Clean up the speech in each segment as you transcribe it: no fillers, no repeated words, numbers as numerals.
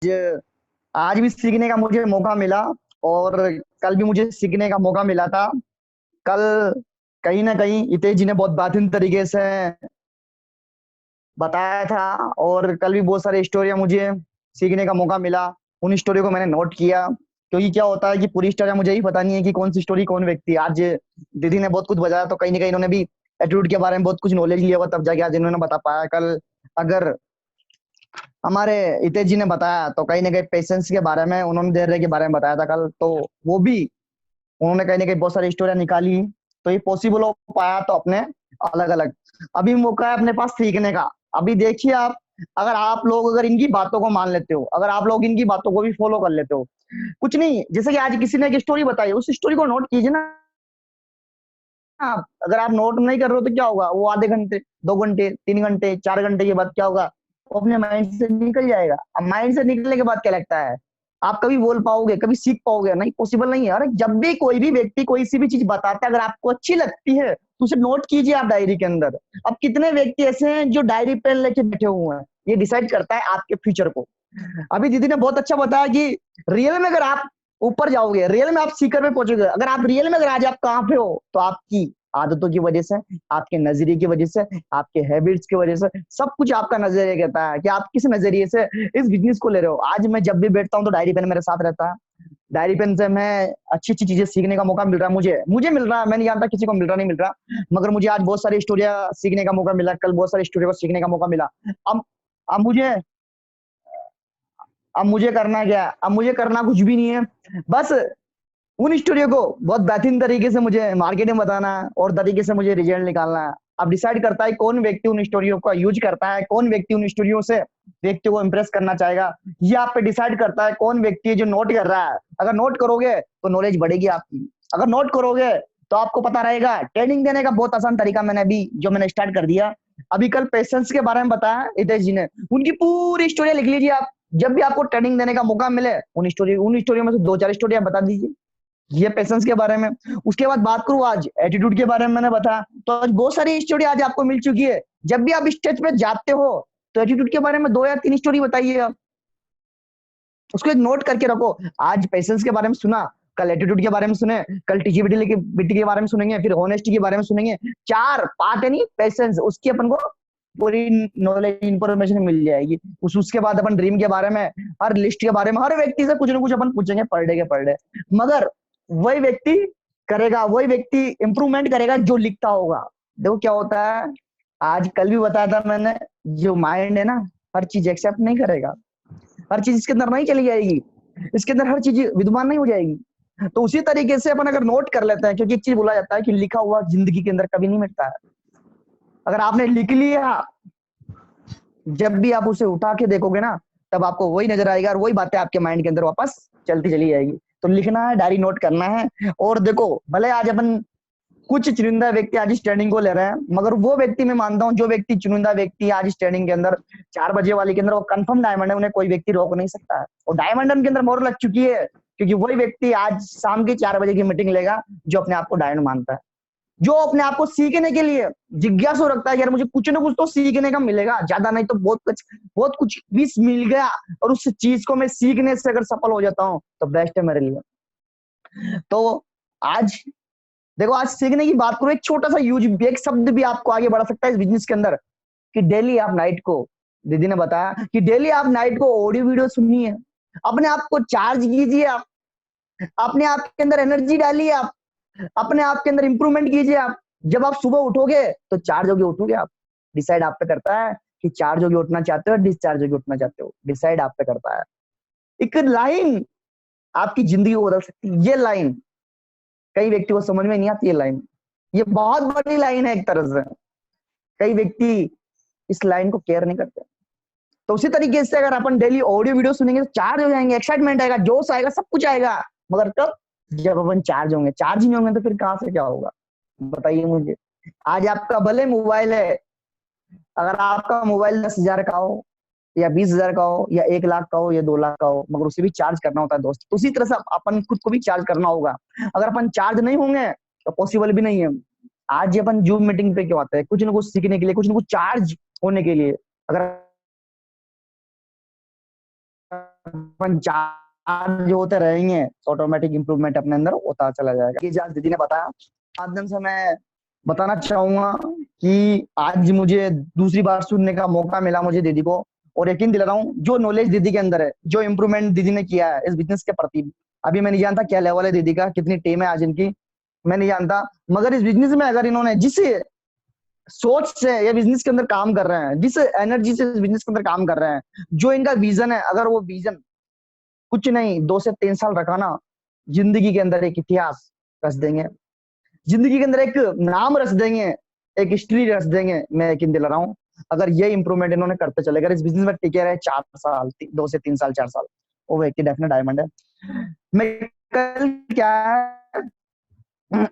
आज भी सीखने का मुझे मौका मिला और कल भी मुझे सीखने का मौका मिला था। कल कहीं ना कहीं हितेश जी ने बहुत बेहतरीन तरीके से बताया था और कल भी बहुत सारी स्टोरियां मुझे सीखने का मौका मिला। उन स्टोरी को मैंने नोट किया, क्योंकि क्या होता है कि पूरी स्टोरी मुझे ही पता नहीं है कि कौन सी स्टोरी कौन व्यक्ति। आज दीदी ने बहुत कुछ बताया तो कहीं ना कहीं इन्होंने भी एटीट्यूड के बारे में बहुत कुछ नॉलेज लिया होगा, तब जाके आज इन्होंने बता पाया। कल अगर हमारे हितेश जी ने बताया तो कहीं ना कहीं पेशेंस के बारे में, उन्होंने धैर्य के बारे में बताया था कल, तो वो भी उन्होंने कहीं ना कहीं बहुत सारी स्टोरियां निकाली। तो ये पॉसिबल हो पाया तो अपने अलग अलग। अभी मौका है अपने पास सीखने का। अभी देखिए आप, अगर आप लोग अगर इनकी बातों को मान लेते हो, अगर आप लोग इनकी बातों को भी फॉलो कर लेते हो, कुछ नहीं, जैसे कि आज किसी ने एक स्टोरी बताई, उस स्टोरी को नोट कीजिए ना आप। अगर आप नोट नहीं कर रहे हो तो क्या होगा, वो आधे घंटे, 2 घंटे, 3 घंटे, 4 घंटे के बाद क्या होगा, वो अपने माइंड से निकल जाएगा। अब माइंड से निकलने के बाद क्या लगता है, आप कभी बोल पाओगे, कभी सीख पाओगे? नहीं, पॉसिबल नहीं है। अरे जब भी कोई भी व्यक्ति कोई सी भी चीज बताता है, अगर आपको अच्छी लगती है तो उसे नोट कीजिए आप डायरी के अंदर। अब कितने व्यक्ति ऐसे हैं जो डायरी पेन लेके बैठे हुए हैं, ये डिसाइड करता है आपके फ्यूचर को। अभी दीदी ने बहुत अच्छा बताया कि रियल में अगर आप ऊपर जाओगे, रियल में आप सीकर में पहुंचोगे। अगर आप रियल में, अगर आज आप कहाँ पे हो, तो आपकी आदतों की वजह से, आपके नजरिए की वजह से, आपके हैबिट्स की वजह से, सब कुछ आपका नजरिया कहता है कि आप किस नजरिए से इस बिजनेस को ले रहे हो। आज मैं जब भी बैठता हूँ तो डायरी पेन मेरे साथ रहता है। डायरी पेन से मैं अच्छी अच्छी चीजें सीखने का मौका मिल रहा है। मुझे मुझे मिल रहा है, मैं नहीं जानता किसी को मिल रहा नहीं मिल रहा, मगर मुझे आज बहुत सारी स्टोरिया सीखने का मौका मिला, कल बहुत सारी स्टोरिया को सीखने का मौका मिला। अब अब मुझे अब मुझे करना क्या है? अब मुझे करना कुछ भी नहीं है, बस उन स्टूडियो को बहुत बेहतरीन तरीके से मुझे मार्केट में बताना है और तरीके से मुझे रिजल्ट निकालना है। अब डिसाइड करता है कौन व्यक्ति उन स्टोरियो का यूज करता है, कौन व्यक्ति उन स्टोरियो से व्यक्ति को इंप्रेस करना चाहेगा। ये आप पे डिसाइड करता है कौन व्यक्ति है जो नोट कर रहा है। अगर नोट करोगे तो नॉलेज बढ़ेगी आपकी। अगर नोट करोगे तो आपको पता रहेगा। ट्रेनिंग देने का बहुत आसान तरीका मैंने अभी जो मैंने स्टार्ट कर दिया। अभी कल पेशेंस के बारे में बताया हितेश जी ने, उनकी पूरी स्टोरी लिख लीजिए आप। जब भी आपको ट्रेनिंग देने का मौका मिले, उन स्टोरी में से 2-4 स्टोरी आप बता दीजिए, ये पेशेंस के बारे में। उसके बाद बात करूं आज एटीट्यूड के बारे में, मैंने बताया तो आज बहुत सारी स्टोरी आज आपको मिल चुकी है। जब भी आप स्टेज पे जाते हो तो एटीट्यूड के बारे में 2 या 3 स्टोरी बताइए आप, उसको एक नोट करके रखो। आज पेशेंस के बारे में सुना, कल एटीट्यूड के बारे में सुने, कल टीचिबिलिटी के बिटी के बारे में सुनेंगे, फिर होनेस्टी के बारे में सुनेंगे। 4 पार्ट है नहीं पेशेंस, उसकी अपन को पूरी नॉलेज इंफॉर्मेशन मिल जाएगी। उसके बाद अपन ड्रीम के बारे में, हर लिस्ट के बारे में, हर व्यक्ति से कुछ ना कुछ अपन पूछेंगे पर डे के पर डे। मगर वही व्यक्ति करेगा, वही व्यक्ति इंप्रूवमेंट करेगा जो लिखता होगा। देखो क्या होता है, आज कल भी बताया था मैंने, जो माइंड है ना, हर चीज एक्सेप्ट नहीं करेगा, हर चीज इसके अंदर नहीं चली जाएगी, इसके अंदर हर चीज विद्यमान नहीं हो जाएगी। तो उसी तरीके से अपन अगर नोट कर लेते हैं, क्योंकि एक चीज बोला जाता है कि लिखा हुआ जिंदगी के अंदर कभी नहीं मिटता है। अगर आपने लिख लिया, जब भी आप उसे उठा के देखोगे ना, तब आपको वही नजर आएगा और वही बातें आपके माइंड के अंदर वापस चलती चली जाएगी। तो लिखना है, डायरी नोट करना है। और देखो, भले आज अपन कुछ चुनिंदा व्यक्ति आज इस ट्रेनिंग को ले रहे हैं, मगर वो व्यक्ति मैं मानता हूँ, जो व्यक्ति चुनिंदा व्यक्ति आज इस ट्रेनिंग के अंदर 4 बजे वाली के अंदर वो कंफर्म डायमंड है, उन्हें कोई व्यक्ति रोक नहीं सकता है। और डायमंड के अंदर मोहर लग चुकी है, क्योंकि वही व्यक्ति आज शाम की 4 बजे की मीटिंग लेगा जो अपने आप को डायमंड मानता है, जो अपने आप को सीखने के लिए जिज्ञासु रखता है कि यार मुझे कुछ ना कुछ तो सीखने का मिलेगा, ज्यादा नहीं तो बहुत कुछ भी मिल गया, और उस चीज को मैं सीखने से अगर सफल हो जाता हूँ तो बेस्ट है मेरे लिए। तो आज देखो, आज सीखने की बात करो, एक छोटा सा यूज, एक शब्द भी आपको आगे बढ़ा सकता है इस बिजनेस के अंदर, कि डेली आप नाइट को, दीदी ने बताया कि डेली आप नाइट को ऑडियो वीडियो सुनिए, अपने आप को चार्ज कीजिए आप, अपने आप के अंदर एनर्जी डालिए आप, अपने आप के अंदर इंप्रूवमेंट कीजिए आप। जब आप सुबह उठोगे तो चार्ज होके उठोगे आप। डिसाइड आप पे करता है कि चार्ज होके उठना चाहते हो, डिस्चार्ज होके उठना चाहते हो, डिसाइड आप पे करता है। एक लाइन आपकी जिंदगी को बदल सकती है। ये लाइन कई व्यक्ति को समझ में नहीं आती, ये लाइन, ये बहुत बड़ी लाइन है एक तरह से। कई व्यक्ति इस लाइन को केयर नहीं करते। तो उसी तरीके से अगर अपन डेली ऑडियो वीडियो सुनेंगे तो चार्ज हो जाएंगे, एक्साइटमेंट आएगा, जोश आएगा, सब कुछ आएगा। मगर कब? जब अपन चार्ज होंगे। चार्ज ही नहीं होंगे तो फिर कहां से क्या होगा, बताइए मुझे। आज आपका भले मोबाइल है, अगर आपका मोबाइल 10,000 का हो या 20,000 का हो या 1 लाख का हो या 2 लाख का हो, मगर उसे भी चार्ज करना होता है दोस्त। तो उसी तरह से अपन खुद को भी चार्ज करना होगा। अगर अपन चार्ज नहीं होंगे तो पॉसिबल भी नहीं है। आज अपन जूम मीटिंग पे क्यों आते हैं? कुछ ना कुछ सीखने के लिए, कुछ ना कुछ चार्ज होने के लिए। अगर अपन चार्ज होते रहेंगे ऑटोमेटिक इंप्रूवमेंट अपने अंदर होता चला जाएगा। ये आज दीदी ने बताया, माध्यम से मैं बताना चाहूंगा कि आज मुझे दूसरी बार सुनने का मौका मिला मुझे दीदी को, और यकीन दिला रहा हूँ जो नॉलेज दीदी के अंदर है, जो इम्प्रूवमेंट दीदी ने किया है इस बिजनेस के प्रति, अभी मैं नहीं जानता क्या लेवल है दीदी का, कितनी टीम है आज इनकी, मैं नहीं जानता, मगर इस बिजनेस में अगर इन्होंने जिस सोच से ये बिजनेस के अंदर काम कर रहे हैं, जिस एनर्जी से इस बिजनेस के अंदर काम कर रहे हैं, जो इनका विजन है, अगर वो विजन कुछ नहीं 2 से 3 साल रखा ना, जिंदगी के अंदर एक इतिहास रच देंगे, जिंदगी के अंदर एक नाम रच देंगे, एक हिस्ट्री रच देंगे, मैं यकीन दिला रहा हूँ। अगर ये इंप्रूवमेंट इन्होंने करते चले, अगर इस बिजनेस में टिके रहे 4 साल, 2 से 3 साल 4 साल, वो व्यक्ति डेफिनेट डायमंड है। मैं कल क्या है,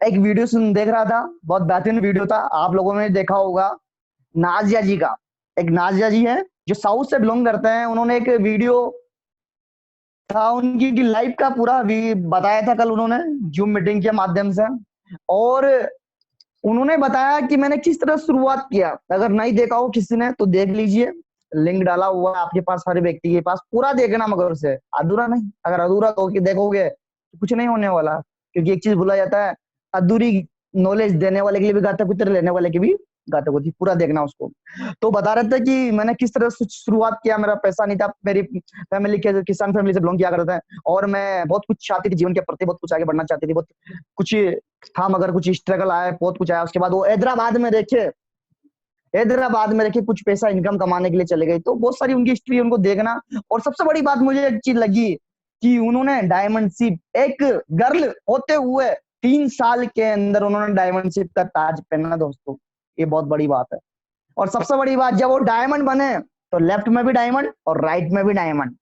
एक वीडियो सुन देख रहा था, बहुत बेहतरीन वीडियो था, आप लोगों ने देखा होगा, नाजिया जी का। एक नाजिया जी है जो साउथ से बिलोंग करते हैं, उन्होंने एक वीडियो था उनकी लाइफ का पूरा बताया था कल उन्होंने जूम मीटिंग के माध्यम से, और उन्होंने बताया कि मैंने किस तरह शुरुआत किया। अगर नहीं देखा हो किसी ने तो देख लीजिए, लिंक डाला हुआ है आपके पास, हर व्यक्ति के पास, पूरा देखना, मगर उसे अधूरा नहीं, अगर अधूरा देखोगे तो कुछ नहीं होने वाला, क्योंकि एक चीज बोला जाता है, अधूरी नॉलेज देने वाले के लिए भी घातक होती है, लेने वाले की भी घातक होती है, पूरा देखना उसको। तो बता रहे थे कि मैंने किस तरह से शुरुआत किया, मेरा पैसा नहीं था, मेरी फैमिली के किसान फैमिली से बिलोंग किया करते हैं, और मैं बहुत कुछ चाहती थी जीवन के प्रति, बहुत कुछ आगे बढ़ना चाहती थी, बहुत कुछ था, मगर कुछ स्ट्रगल आया, बहुत कुछ आया। उसके बाद वो हैदराबाद में देखे कुछ पैसा इनकम कमाने के लिए चले गए, तो बहुत सारी उनकी हिस्ट्री उनको देखना। और सबसे बड़ी बात मुझे एक चीज लगी कि उन्होंने डायमंड शिप, एक गर्ल होते हुए 3 साल के अंदर उन्होंने डायमंड शिप का ताज पहना दोस्तों, ये बहुत बड़ी बात है। और सबसे बड़ी बात, जब वो डायमंड बने तो लेफ्ट में भी डायमंड और राइट में भी डायमंड,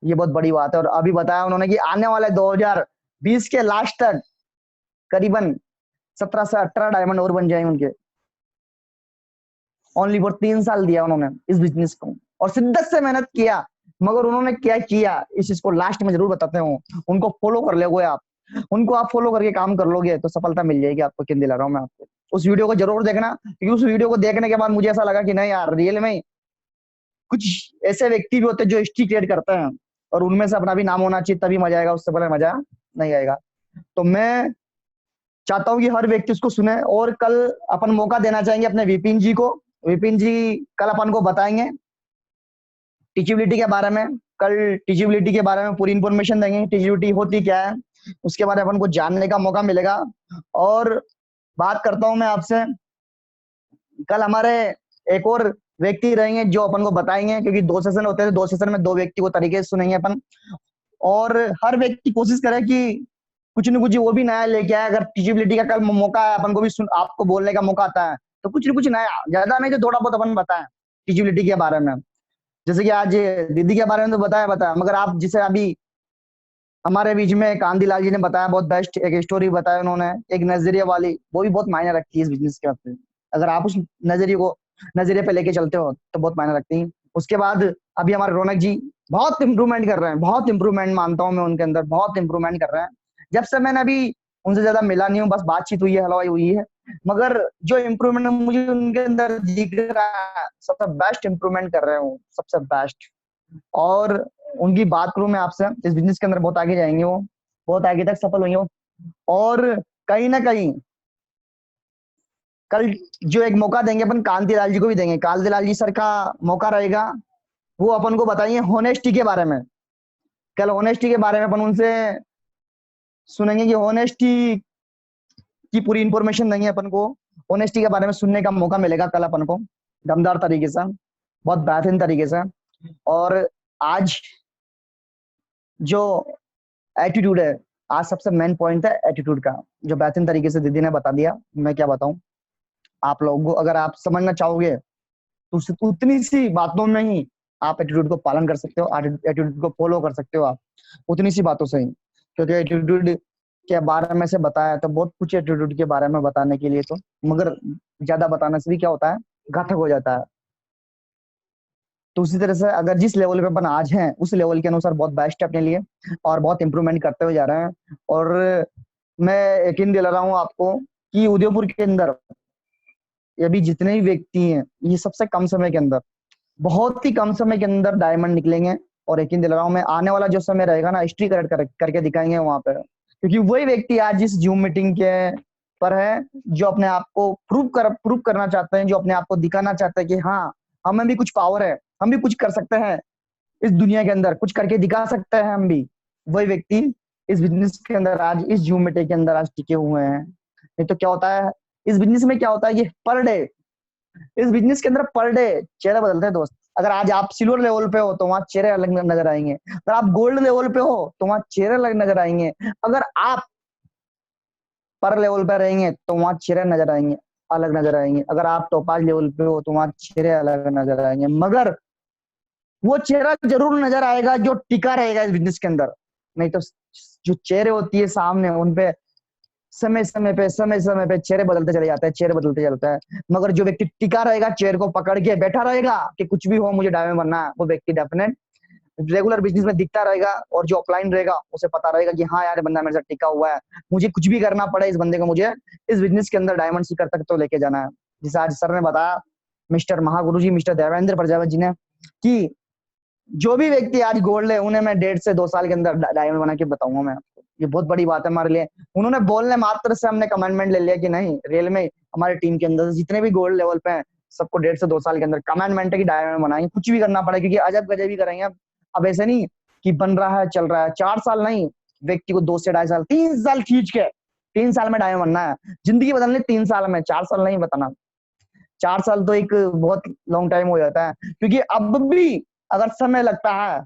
ये बहुत बड़ी बात है। और अभी बताया उन्होंने कि आने वाले 2020 के लास्ट तक करीबन 17 से 18 डायमंड और बन जाएंगे उनके, ओनली फॉर 3 साल दिया उन्होंने इस बिजनेस को, और शिद्दत से मेहनत किया। मगर उन्होंने क्या किया इस चीज को लास्ट में जरूर बताते हूँ, उनको फॉलो कर लोगे आप, उनको आप फॉलो करके काम कर लोगे तो सफलता मिल जाएगी आपको, किन दिला रहा हूँ मैं आपको। उस वीडियो को जरूर देखना, क्योंकि उस वीडियो को देखने के बाद मुझे ऐसा लगा कि नहीं यार, रियल में कुछ ऐसे व्यक्ति भी होते हैं जो हिस्ट्री क्रिएट करते हैं, और उनमें से अपना भी नाम होना चाहिए, तभी मजा आएगा, उससे पहले मजा नहीं आएगा। तो मैं चाहता हूँ कि हर व्यक्ति उसको सुने, और कल अपन मौका देना चाहेंगे अपने विपिन जी को। विपिन जी कल अपन को बताएंगे टीचिबिलिटी के बारे में, कल टीचिबिलिटी के बारे में पूरी इंफॉर्मेशन देंगे, टीचिबिलिटी होती क्या है, उसके बारे में अपन को जानने का मौका मिलेगा। और बात करता हूं मैं आपसे, कल हमारे एक और व्यक्ति रहेंगे जो अपन को बताएंगे, क्योंकि 2 सेशन होते हैं, 2 सेशन में 2 व्यक्ति को तरीके से सुनेंगे अपन, और हर व्यक्ति कोशिश करे कि कुछ न कुछ वो भी नया लेके आए। अगर टीचिबिलिटी का कल मौका है, अपन को भी आपको बोलने का मौका आता है, तो कुछ न कुछ नया, ज्यादा नहीं तो थोड़ा बहुत अपन बताएं टीचिबिलिटी के बारे में। जैसे कि आज दीदी के बारे में तो बताया, मगर आप जिसे अभी हमारे बीच में कांति लाल जी ने बताया, बहुत बेस्ट एक स्टोरी बताया उन्होंने, एक नजरिए वाली, वो भी बहुत मायने रखती है इस बिजनेस के अंदर। अगर आप उस नजरिए पे लेके चलते हो तो बहुत मायने रखती है। उसके बाद अभी हमारे रौनक जी बहुत इंप्रूवमेंट कर रहे हैं, बहुत इंप्रूवमेंट मानता हूँ मैं उनके अंदर, बहुत इंप्रूवमेंट कर रहे हैं। जब से मैंने अभी उनसे ज्यादा मिला नहीं हूँ, बस बातचीत हुई है, हलवाई हुई है, मगर जो इम्प्रूवमेंट मुझे उनके अंदर दिख रहा है, सबसे बेस्ट इम्प्रूवमेंट कर रहे हूँ, सबसे बेस्ट। और उनकी बात करूं मैं आपसे, इस बिजनेस के अंदर बहुत आगे जाएंगे वो, बहुत आगे तक सफल होंगे वो। और कहीं ना कहीं कल जो एक मौका देंगे अपन कांति लाल जी को भी देंगे, कांति लाल जी सर का मौका रहेगा, वो अपन को बताएंगे होनेस्टी के बारे में। कल होनेस्टी के बारे में अपन उनसे सुनेंगे कि होनेस्टी की पूरी इंफॉर्मेशन देंगे अपन को, होनेस्टी के बारे में सुनने का मौका मिलेगा कल अपन को, दमदार तरीके से, बहुत बेहतरीन तरीके से। और आज जो एटीट्यूड है, आज सबसे मेन पॉइंट है एटीट्यूड का, जो बेहतरीन तरीके से दीदी ने बता दिया, मैं क्या बताऊं आप लोगों को। अगर आप समझना चाहोगे तो उतनी सी बातों में ही आप एटीट्यूड को पालन कर सकते हो, एटीट्यूड को फॉलो कर सकते हो आप, उतनी सी बातों से ही। क्योंकि एटीट्यूड के बारे में से बताया तो बहुत कुछ एटीट्यूड के बारे में बताने के लिए, तो मगर ज्यादा बताने से भी क्या होता है, घातक हो जाता है। तो उसी तरह से अगर जिस लेवल पे अपन आज हैं उस लेवल के अनुसार बहुत बेस्ट है अपने लिए, और बहुत इंप्रूवमेंट करते हुए जा रहे हैं। और मैं यकीन दिला रहा हूँ आपको कि उदयपुर के अंदर ये भी जितने भी व्यक्ति हैं, ये सबसे कम समय के अंदर बहुत ही कम समय के अंदर डायमंड निकलेंगे। और यकीन दिला रहा हूं मैं, आने वाला जो समय रहेगा ना, हिस्ट्री करके दिखाएंगे वहां पे, क्योंकि वही व्यक्ति आज इस जूम मीटिंग के पर है, जो अपने आप को प्रूव करना चाहते हैं, जो अपने आप को दिखाना चाहते हैं कि हाँ, हमें भी कुछ पावर है, हम भी कुछ कर सकते हैं इस दुनिया के अंदर, कुछ करके दिखा सकते हैं हम भी। वही व्यक्ति इस बिजनेस के अंदर आज, इस जूम मीटिंग के अंदर आज टिके हुए हैं। नहीं तो क्या होता है इस बिजनेस में, क्या होता है, ये पर डे, इस बिजनेस के अंदर पर डे चेहरे बदलते हैं दोस्त। अगर आज आप सिल्वर लेवल पे हो तो वहां चेहरे अलग नजर आएंगे, अगर आप गोल्ड लेवल पे हो तो वहां चेहरे अलग नजर आएंगे, अगर आप पर लेवल पे रहेंगे तो वहां चेहरे नजर आएंगे, अलग नजर आएंगे, अगर आप टोपाज लेवल पे हो तो वहां चेहरे अलग नजर आएंगे। मगर वो चेहरा जरूर नजर आएगा जो टिका रहेगा इस बिजनेस के अंदर। नहीं तो जो चेहरे होती है सामने, उनपे समय समय पे चेहरे बदलते चले जाते हैं, चेहरे बदलते चलते हैं। मगर जो व्यक्ति टिका रहेगा, चेहरे को पकड़ के बैठा रहेगा कि कुछ भी हो मुझे डायमंड बनना है, वो व्यक्ति डेफिनेट रेगुलर बिजनेस में दिखता रहेगा। और जो ऑफलाइन रहेगा उसे पता रहेगा कि हाँ यार, ये बंदा मेरे साथ टिका हुआ है, मुझे कुछ भी करना पड़े इस बंदे को, मुझे इस बिजनेस के अंदर डायमंड सीकर तक तो लेके जाना है। जिसे आज सर ने बताया, मिस्टर महागुरु जी, मिस्टर देवेंद्र प्रजापति जी ने, कि जो भी व्यक्ति आज गोल्ड है उन्हें मैं 1.5 से 2 साल के अंदर डायमंड बना के बताऊंगा मैं आपको। ये बहुत बड़ी बात है हमारे लिए। उन्होंने बोलने मात्र से हमने कमेंटमेंट ले लिया कि नहीं, रियल में हमारी टीम के अंदर जितने भी गोल्ड लेवल पे हैं सबको 1.5 से 2 साल के अंदर कमेंटमेंट है कि डायमंड बनाएंगे, कुछ भी करना पड़ेगा, क्योंकि अजब गजब ही करेंगे। अब ऐसे नहीं कि बन रहा है चल रहा है, 4 साल नहीं, व्यक्ति को 2 से 2.5 साल, 3 साल खींच के, 3 साल में डायमंड बनना है। जिंदगी बदलनी 3 साल में, 4 साल नहीं बताना। 4 साल तो एक बहुत लॉन्ग टाइम हो जाता है, क्योंकि अब भी अगर समय लगता है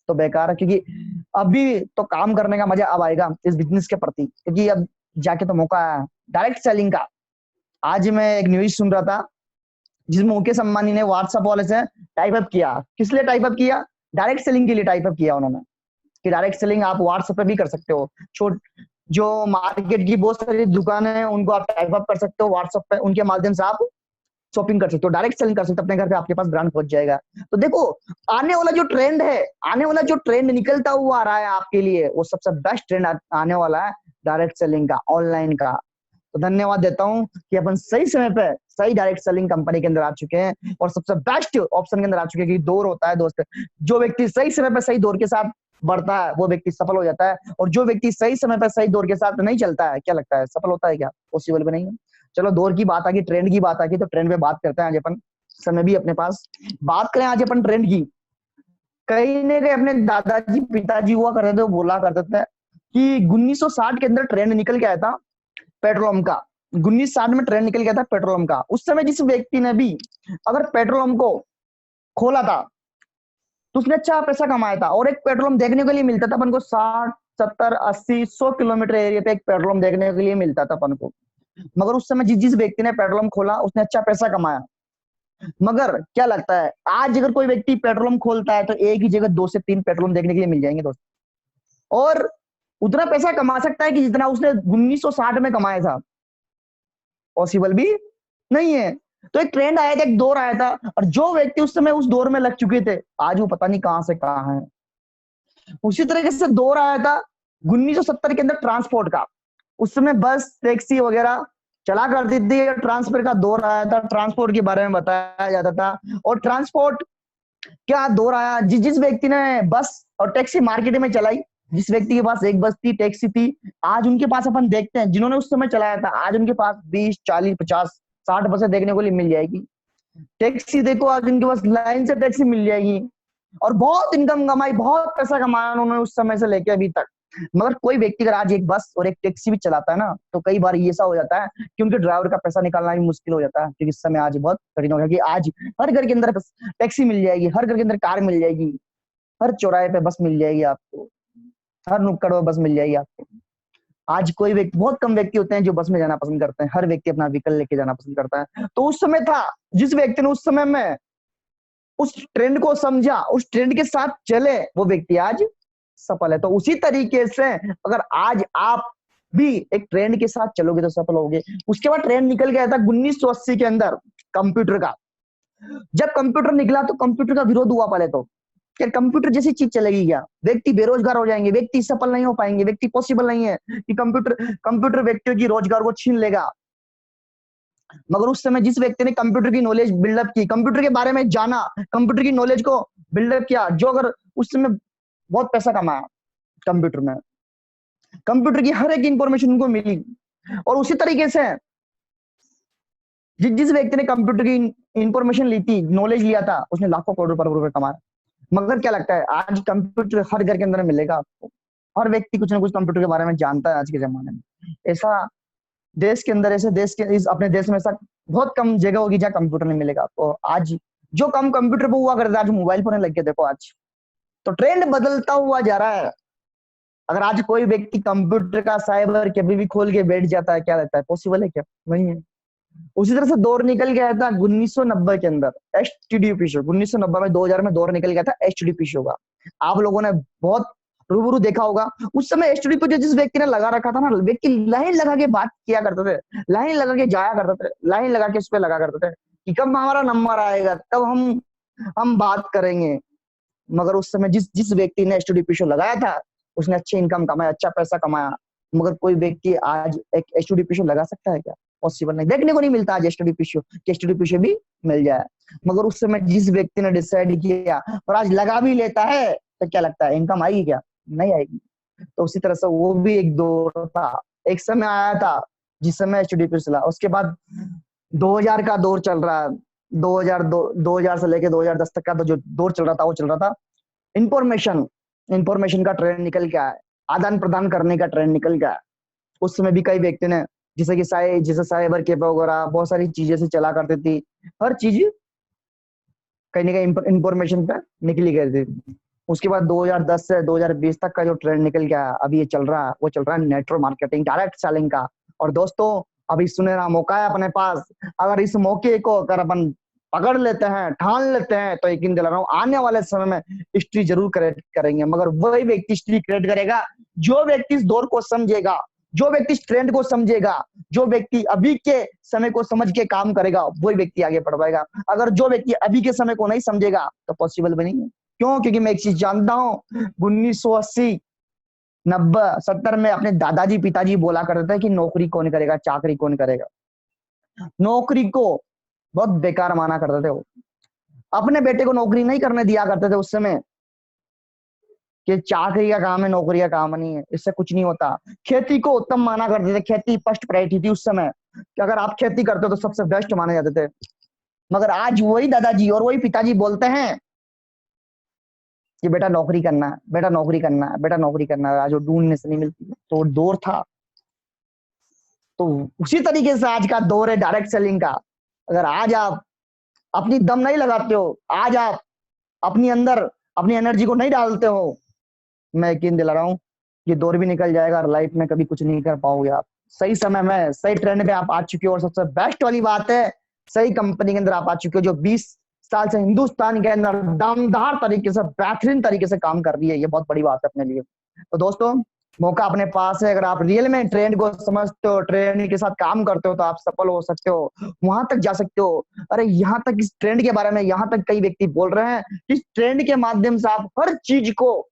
तो बेकार है, क्योंकि अभी तो काम करने का मजा अब आएगा इस बिजनेस के प्रति, क्योंकि अब जाके तो मौका है डायरेक्ट सेलिंग का। आज मैं एक न्यूज सुन रहा था जिसमें मुकेश अंबानी ने व्हाट्सएप वाले से टाइप अप किया। किस लिए टाइप अप किया? डायरेक्ट सेलिंग के लिए टाइप अप किया उन्होंने, कि डायरेक्ट सेलिंग आप व्हाट्सएप पे भी कर सकते हो। छोट जो मार्केट की बहुत सारी दुकानें हैं उनको आप टाइप अप कर सकते हो व्हाट्सएप पे, उनके माध्यम से आप शॉपिंग कर सकते हो, डायरेक्ट सेलिंग कर सकते हो, अपने घर पे आपके पास ब्रांड पहुंच जाएगा। तो देखो, आने वाला जो ट्रेंड है, आने वाला जो ट्रेंड निकलता हुआ आ रहा है आपके लिए, वो सबसे बेस्ट ट्रेंड आने वाला है डायरेक्ट सेलिंग का, ऑनलाइन का। तो धन्यवाद देता हूं कि अपन सही समय पे सही डायरेक्ट सेलिंग कंपनी के अंदर आ चुके हैं और सबसे बेस्ट ऑप्शन के अंदर आ चुके हैं। कि दौर होता है दोस्त, जो व्यक्ति सही समय पे सही दौर के साथ बढ़ता है वो व्यक्ति सफल हो जाता है, और जो व्यक्ति सही समय पर सही दौर के साथ नहीं चलता है, क्या लगता है सफल होता है क्या? पॉसिबल भी नहीं है। चलो, दौर की बात आ गई, ट्रेंड की बात आ गई, तो ट्रेंड पे बात करते हैं आज अपन। समय भी अपने पास, बात करें आज अपन ट्रेंड की। कहीं न कहीं अपने दादाजी पिताजी हुआ करते थे, वो बोला करते थे कि 1960 के अंदर ट्रेंड निकल के आया था पेट्रोल का। 1960 में ट्रेंड निकल गया था पेट्रोल का। उस समय जिस व्यक्ति ने भी अगर पेट्रोल को खोला था तो उसने अच्छा पैसा कमाया था। और एक पेट्रोल देखने के लिए मिलता था अपन को 60 70 80 100 किलोमीटर एरिया पे एक पेट्रोल देखने के लिए मिलता था अपन को। मगर उस समय जिस जिस व्यक्ति ने पेट्रोल पंप खोला उसने अच्छा पैसा कमाया। मगर क्या लगता है, आज अगर कोई व्यक्ति पेट्रोल पंप खोलता है तो एक ही जगह 2 से 3 पेट्रोल पंप देखने के लिए मिल जाएंगे दोस्त, और उतना पैसा कमा सकता है कि जितना उसने 1960 में कमाया था। पॉसिबल भी नहीं है। तो एक ट्रेंड आया था, एक दौर आया था, और जो व्यक्ति उस समय उस दौर में लग चुके थे आज वो पता नहीं कहां से कहां है। उसी तरीके से दौर आया था 1970 के अंदर ट्रांसपोर्ट का। उस समय बस टैक्सी वगैरह चला करती थी, ट्रांसपोर्ट का दौर आया था, ट्रांसपोर्ट के बारे में बताया जाता था। और ट्रांसपोर्ट क्या दौर आया, जिस जिस व्यक्ति ने बस और टैक्सी मार्केट में चलाई, जिस व्यक्ति के पास एक बस थी, टैक्सी थी, आज उनके पास अपन देखते हैं, जिन्होंने उस समय चलाया था आज उनके पास 20 40 50 60 बसें देखने को लिए मिल जाएगी। टैक्सी देखो, आज उनके पास लाइन से टैक्सी मिल जाएगी, और बहुत इनकम कमाई, बहुत पैसा कमाया उन्होंने उस समय से लेके अभी तक। मगर कोई व्यक्ति अगर आज एक बस और एक टैक्सी भी चलाता है ना, तो कई बार ये ऐसा हो जाता है कि उनके ड्राइवर का पैसा निकालना भी मुश्किल हो जाता है, क्योंकि इस समय आज बहुत कठिन हो गया कि आज हर घर के अंदर टैक्सी मिल जाएगी, हर घर के अंदर कार मिल जाएगी, हर चौराहे पे बस मिल जाएगी आपको, हर नुक्कड़ पर बस मिल जाएगी आपको। आज कोई व्यक्ति, बहुत कम व्यक्ति होते हैं जो बस में जाना पसंद करते हैं, हर व्यक्ति अपना व्हीकल लेके जाना पसंद करता है। तो उस समय था, जिस व्यक्ति ने उस समय में उस ट्रेंड को समझा, उस ट्रेंड के साथ चले, वो व्यक्ति आज सफल है। तो उसी तरीके से अगर आज आप भी एक ट्रेंड के साथ चलोगे तो सफल होगे। उसके बाद ट्रेंड निकल गया था 1980 के अंदर कंप्यूटर का। जब कंप्यूटर निकला तो कंप्यूटर का विरोध हुआ पहले तो, क्या कंप्यूटर जैसी चीज चलेगी क्या, व्यक्ति बेरोजगार हो जाएंगे, व्यक्ति सफल नहीं हो पाएंगे, व्यक्ति पॉसिबल नहीं है कि कंप्यूटर कंप्यूटर व्यक्तियों की रोजगार को छीन लेगा। मगर उस समय जिस व्यक्ति ने कंप्यूटर की नॉलेज बिल्डअप की, कंप्यूटर के बारे में जाना, कंप्यूटर की नॉलेज को बिल्डअप किया, जो अगर उस समय बहुत पैसा कमाया कंप्यूटर में, कंप्यूटर की हर एक इंफॉर्मेशन उनको मिली। और उसी तरीके से जिस जिस व्यक्ति ने कंप्यूटर की इंफॉर्मेशन ली थी, नॉलेज लिया था, उसने लाखों करोड़ों रुपए कमाया। मगर क्या लगता है आज कंप्यूटर हर घर के अंदर मिलेगा आपको, हर व्यक्ति कुछ ना कुछ कंप्यूटर के बारे में जानता है आज के जमाने में। ऐसा देश के अंदर, ऐसे देश के इस अपने देश में ऐसा बहुत कम जगह होगी जहाँ कंप्यूटर नहीं मिलेगा आपको। आज जो काम कंप्यूटर पे हुआ करता है आज मोबाइल फोन लग के देखो आज। तो ट्रेंड बदलता हुआ जा रहा है। अगर आज कोई व्यक्ति कंप्यूटर का साइबर कभी भी खोल के बैठ जाता है, क्या लगता है पॉसिबल है क्या? नहीं है। उसी तरह से दौर निकल गया था 1990 के अंदर एचटीडीपी शो, 1990 में 2000 में दौर निकल गया था एचटीडीपी शो का। आप लोगों ने बहुत रूबरू देखा होगा। उस समय एचटीडीपी जो जिस व्यक्ति ने लगा रखा था ना, व्यक्ति लाइन लगा के बात किया करते थे, लाइन लगा के जाया करते थे, लाइन लगा के उस पर लगा करते थे कि कब हमारा नंबर आएगा तब हम बात करेंगे। मगर उस समय जिस जिस व्यक्ति ने एचटीडीपी शो लगाया था उसने अच्छी इनकम कमाया, अच्छा पैसा कमाया। मगर कोई व्यक्ति आज एक एचटीडीपी शो लगा सकता है क्या? पॉसिबल नहीं, देखने को नहीं मिलता आज एचटीडीपी शो, कि एचटीडीपी शो भी मिल जाए। मगर उस समय जिस व्यक्ति ने डिसाइड किया और आज लगा भी लेता है, तो क्या लगता है इनकम आएगी क्या? नहीं आएगी। तो उसी तरह से वो भी एक दौर था, एक समय आया था जिस समय एचटीडीपी चला। उसके बाद 2000 का दौर चल रहा है, 2000 से लेके 2010 तक का जो दौर चल रहा था वो चल रहा था इंफॉर्मेशन, इंफॉर्मेशन का ट्रेंड निकल गया है, आदान प्रदान करने का ट्रेंड निकल गया है। उस समय भी कई व्यक्ति ने जैसे साइबर कैफे वगैरह बहुत सारी चीजें से चला करती थी, हर चीज कहीं ना कहीं इंफॉर्मेशन पे निकली गई थी। उसके बाद 2010 से 2020 तक का जो ट्रेंड निकल गया अभी ये चल रहा है, वो चल रहा है नेटवर्क मार्केटिंग, डायरेक्ट सेलिंग का। और दोस्तों अभी सुनहरा मौका है अपने पास। अगर इस मौके को अगर अपन पकड़ लेते हैं, ठान लेते हैं, तो यकीन दिला रहा हूँ आने वाले समय में हिस्ट्री जरूर क्रिएट करेंगे। मगर वही व्यक्ति हिस्ट्री क्रिएट करेगा जो व्यक्ति इस दौर को समझेगा, जो व्यक्ति इस ट्रेंड को समझेगा, जो व्यक्ति अभी के समय को समझ के काम करेगा, वही व्यक्ति आगे बढ़ पाएगा। अगर जो व्यक्ति अभी के समय को नहीं समझेगा तो पॉसिबल भी नहीं है। क्यों? क्योंकि मैं एक चीज जानता हूँ, 1980 90 70 में अपने दादाजी पिताजी बोला करते थे कि नौकरी कौन करेगा, चाकरी कौन करेगा। नौकरी को बहुत बेकार माना करते थे वो, अपने बेटे को नौकरी नहीं करने दिया करते थे उस समय, कि चाकरी का काम है, नौकरी का काम नहीं है, इससे कुछ नहीं होता। खेती को उत्तम माना करते थे, खेती फर्स्ट प्रायोरिटी थी उस समय, कि अगर आप खेती करते हो तो सबसे बेस्ट माने जाते थे। मगर आज वही दादाजी और वही पिताजी बोलते हैं कि बेटा नौकरी करना है, बेटा नौकरी करना है, बेटा नौकरी करना है। आज वो ढूंढने से नहीं मिलती। तो दौर था। तो उसी तरीके से आज का दौर है डायरेक्ट सेलिंग का। अगर आज आप अपनी दम नहीं लगाते हो, आज आप अपनी अंदर अपनी एनर्जी को नहीं डालते हो, मैं यकीन दिला रहा हूँ ये दौर भी निकल जाएगा और लाइफ में कभी कुछ नहीं कर पाओगे आप। सही समय में सही ट्रेंड पे आप आ चुके हो। और सबसे बेस्ट वाली बात है, सही कंपनी के अंदर आप आ चुके हो जो 20 साल से हिंदुस्तान के अंदर दमदार तरीके से, बेहतरीन तरीके से काम कर रही है। ये बहुत बड़ी बात है अपने लिए। तो दोस्तों मौका अपने पास है। अगर आप रियल में ट्रेंड को समझते हो, ट्रेंड के साथ काम करते हो, तो आप सफल हो सकते हो, वहां तक जा सकते हो। अरे यहाँ तक इस ट्रेंड के बारे में यहाँ तक कई व्यक्ति बोल रहे हैं, इस ट्रेंड के माध्यम से आप हर चीज को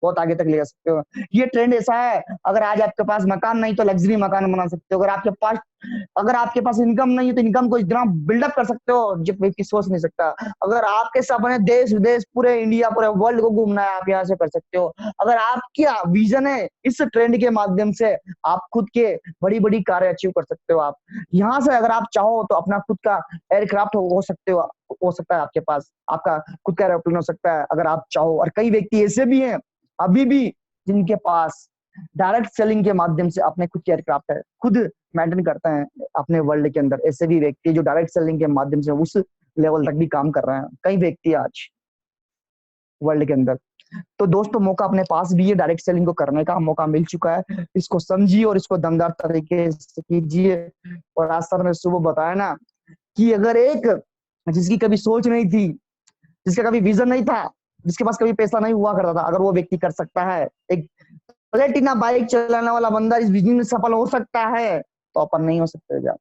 बहुत आगे तक ले जा सकते हो। ये ट्रेंड ऐसा है, अगर आज आपके पास मकान नहीं तो लग्जरी मकान बना सकते हो। अगर आपके पास इनकम नहीं है तो इनकम को इतना बिल्डअप कर सकते हो जो व्यक्ति सोच नहीं सकता। अगर आपके सपने देश विदेश पूरे इंडिया पूरे वर्ल्ड को घूमना है, आप यहाँ से कर सकते हो। अगर आपकी विजन है, इस ट्रेंड के माध्यम से आप खुद के बड़ी बड़ी कार्य अचीव कर सकते हो। आप यहाँ से अगर आप चाहो तो अपना खुद का एयरक्राफ्ट हो सकते हो सकता है आपके पास, आपका खुद का एरोप्लेन हो सकता है अगर आप चाहो। और कई व्यक्ति ऐसे भी हैं अभी भी जिनके पास डायरेक्ट सेलिंग के माध्यम से अपने खुद के एयरक्राफ्ट है, खुद मेंटेन करते हैं अपने वर्ल्ड के अंदर। ऐसे भी व्यक्ति जो डायरेक्ट सेलिंग के माध्यम से उस लेवल तक भी काम कर रहे हैं, कई व्यक्ति आज वर्ल्ड के अंदर। तो दोस्तों मौका अपने पास भी है, डायरेक्ट सेलिंग को करने का मौका मिल चुका है। इसको समझिए और इसको दमदार तरीके से कीजिए। और आज सर ने सुबह बताया ना कि अगर एक जिसकी कभी सोच नहीं थी, जिसका कभी विजन नहीं था, जिसके पास कभी पैसा नहीं हुआ करता था, अगर वो व्यक्ति कर सकता है, एक प्लेटिना बाइक चलाने वाला बंदा इस बिजनेस में सफल हो सकता है, तो अपन नहीं हो सकते क्या?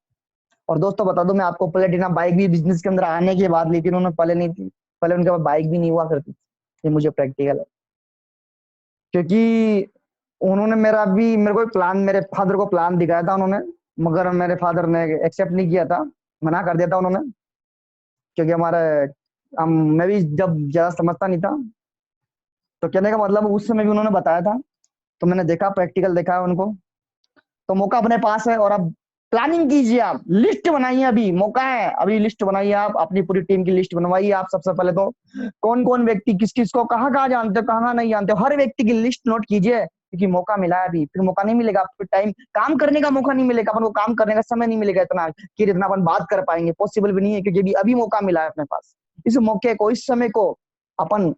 और दोस्तों बता दूं मैं आपको, प्लेटिना बाइक भी बिजनेस के अंदर आने के बाद ली थी उन्होंने, पहले नहीं थी, पहले उनके पास बाइक भी नहीं हुआ करती थी। ये मुझे प्रैक्टिकल है, क्योंकि उन्होंने मेरे को प्लान, मेरे फादर को प्लान दिखाया था उन्होंने मगर मेरे फादर ने एक्सेप्ट नहीं किया था, मना कर दिया था उन्होंने, क्योंकि हमारे मैं भी जब ज्यादा समझता नहीं था, तो कहने का मतलब उस समय भी उन्होंने बताया था, तो मैंने देखा, प्रैक्टिकल देखा है उनको। तो मौका अपने पास है, और अब प्लानिंग कीजिए, आप लिस्ट बनाइए, अभी मौका है, अभी लिस्ट बनाइए, आप अपनी पूरी टीम की लिस्ट बनवाइए आप सबसे पहले तो। कौन कौन व्यक्ति किस किस को कहाँ कहाँ जानते हो, कहाँ नहीं जानते हो, हर व्यक्ति की लिस्ट नोट कीजिए, क्योंकि मौका मिला है अभी, फिर मौका नहीं मिलेगा आपको, टाइम काम करने का मौका नहीं मिलेगा अपन को, काम करने का समय नहीं मिलेगा इतना कि इतना अपन बात कर पाएंगे, पॉसिबल भी नहीं है, क्योंकि अभी अभी मौका मिला है अपने पास। इस मौके को, इस समय को अपन